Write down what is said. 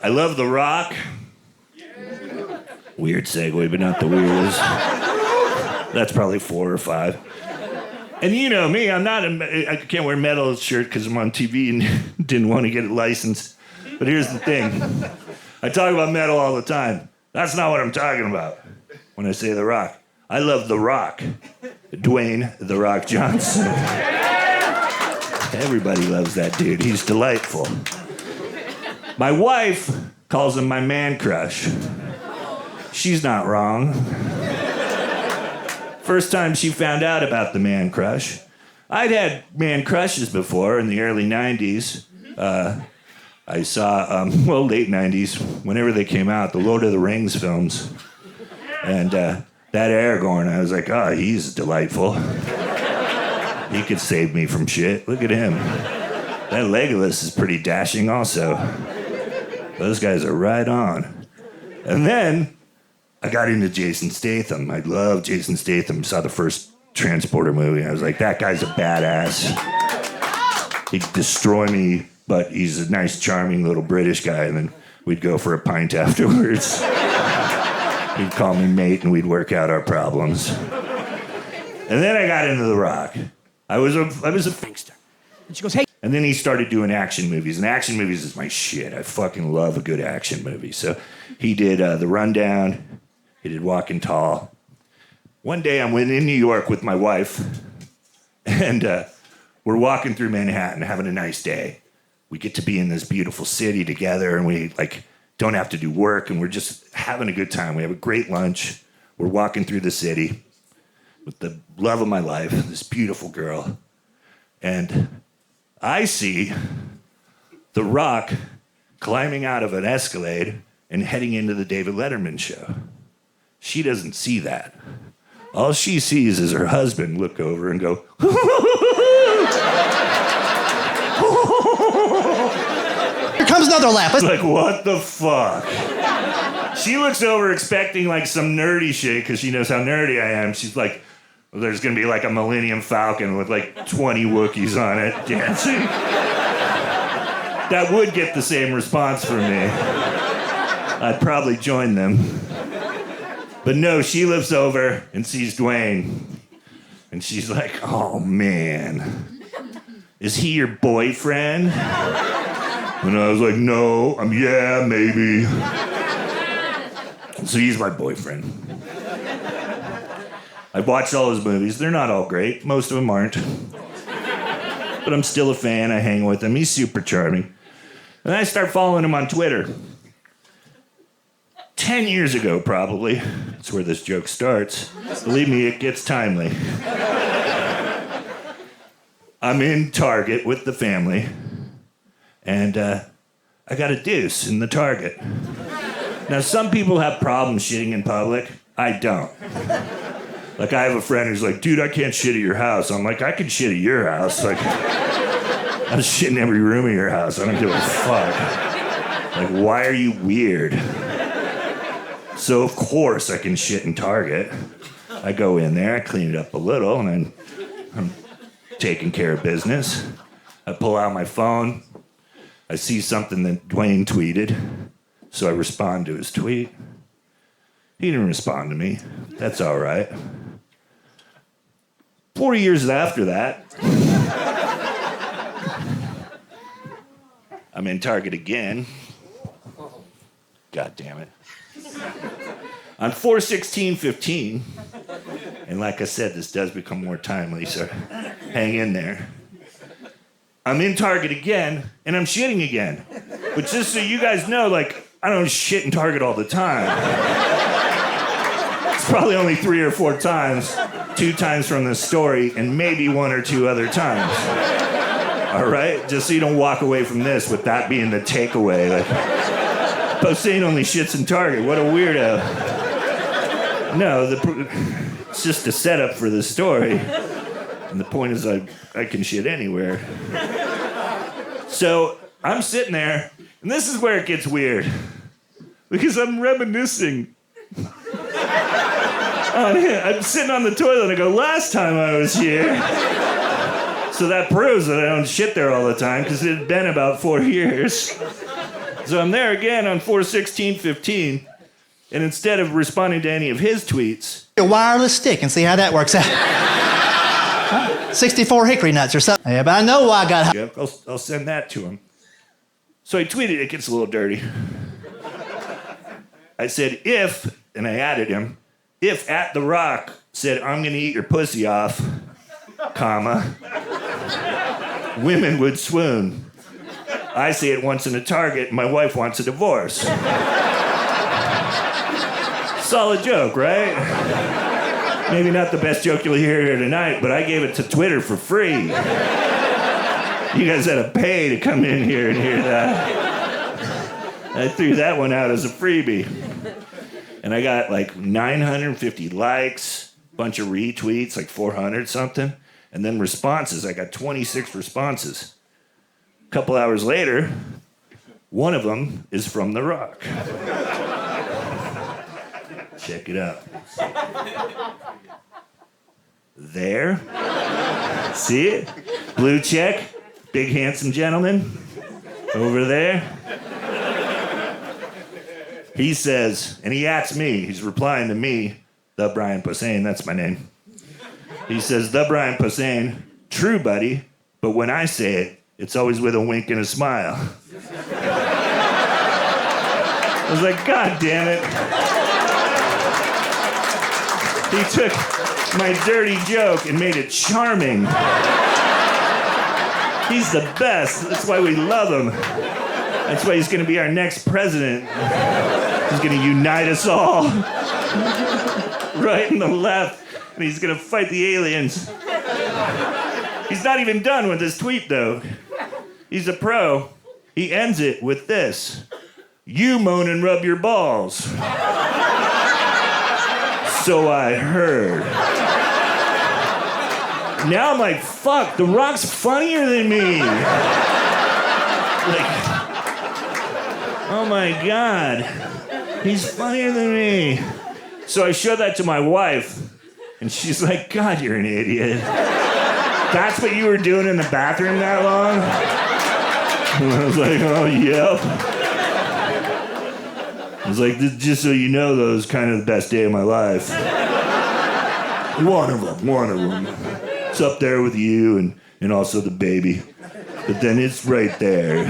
I love The Rock. Weird segue, but not the weirdest. That's probably 4 or 5. And you know me, I can't wear a metal shirt because I'm on TV and didn't want to get it licensed. But here's the thing. I talk about metal all the time. That's not what I'm talking about when I say The Rock. I love The Rock. Dwayne The Rock Johnson. Everybody loves that dude. He's delightful. My wife calls him my man crush. She's not wrong. First time she found out about the man crush, I'd had man crushes before in the early 90s. I saw, late 90s, whenever they came out, the Lord of the Rings films. And that Aragorn, I was like, oh, he's delightful. He could save me from shit. Look at him. That Legolas is pretty dashing also. Those guys are right on. And then I got into Jason Statham. I love Jason Statham. Saw the first Transporter movie. I was like, that guy's a badass. He'd destroy me, but he's a nice, charming little British guy. And then we'd go for a pint afterwards. He'd call me mate, and we'd work out our problems. And then I got into The Rock. I was a finkster. And she goes, hey. And then he started doing action movies. And action movies is my shit. I fucking love a good action movie. So he did The Rundown. He did Walking Tall. One day I'm in New York with my wife. And we're walking through Manhattan having a nice day. We get to be in this beautiful city together. And we don't have to do work. And we're just having a good time. We have a great lunch. We're walking through the city with the love of my life, this beautiful girl. And I see The Rock climbing out of an Escalade and heading into the David Letterman show. She doesn't see that. All she sees is her husband look over and go, Here comes another laugh. like, what the fuck? She looks over expecting some nerdy shit because she knows how nerdy I am. She's like, well, there's going to be a Millennium Falcon with 20 Wookiees on it dancing. That would get the same response from me. I'd probably join them. But no, she looks over and sees Dwayne. And she's like, oh, man. Is he your boyfriend? And I was like, no. Yeah, maybe. So he's my boyfriend. I've watched all his movies. They're not all great. Most of them aren't. But I'm still a fan. I hang with him. He's super charming. And I start following him on Twitter. 10 years ago, probably. That's where this joke starts. Believe me, it gets timely. I'm in Target with the family. And I got a deuce in the Target. Now, some people have problems shitting in public. I don't. I have a friend who's like, dude, I can't shit at your house. I'm like, I can shit at your house. I was shitting in every room of your house. I don't give a fuck. Why are you weird? So, of course, I can shit in Target. I go in there, I clean it up a little, and I'm taking care of business. I pull out my phone. I see something that Dwayne tweeted. So I respond to his tweet. He didn't respond to me. That's all right. 4 years after that, I'm in Target again. God damn it. On 4/16/15, and like I said, this does become more timely, so hang in there. I'm in Target again, and I'm shitting again. But just so you guys know, I don't shit in Target all the time. It's probably only 3 or 4 times, 2 times from the story, and maybe 1 or 2 other times. All right? Just so you don't walk away from this with that being the takeaway. Posehn only shits in Target. What a weirdo. No, it's just a setup for the story. And the point is I can shit anywhere. So I'm sitting there, and this is where it gets weird. Because I'm reminiscing. I'm sitting on the toilet, and I go, last time I was here. So that proves that I don't shit there all the time, because it had been about 4 years. So I'm there again on 4/16/15, and instead of responding to any of his tweets, A wireless stick and see how that works out. 64 hickory nuts or something. Yeah, but I know why I got. yeah, I'll send that to him. So I tweeted, it gets a little dirty. I said, and I added him, if at The Rock said, I'm gonna eat your pussy off, comma, women would swoon. I say it once in a Target, my wife wants a divorce. Solid joke, right? Maybe not the best joke you'll hear here tonight, but I gave it to Twitter for free. You guys had to pay to come in here and hear that. I threw that one out as a freebie. And I got like 950 likes, bunch of retweets, like 400 something. And then responses, I got 26 responses. A couple hours later, one of them is from The Rock. Check it out. There. See it? Blue check. Big handsome gentleman. Over there. He says, and he asks me, he's replying to me, the Brian Posehn, that's my name. He says, the Brian Posehn, true buddy, but when I say it, it's always with a wink and a smile. I was like, God damn it. He took my dirty joke and made it charming. He's the best. That's why we love him. That's why he's going to be our next president. He's going to unite us all. Right and the left. And he's going to fight the aliens. He's not even done with his tweet, though. He's a pro. He ends it with this. You moan and rub your balls. So I heard. Now I'm like, fuck, The Rock's funnier than me. Like, oh my God. He's funnier than me. So I showed that to my wife, and she's like, God, you're an idiot. That's what you were doing in the bathroom that long? And I was like, oh, yep. I was like, just so you know, that was kind of the best day of my life. One of them. It's up there with you and also the baby. But then it's right there.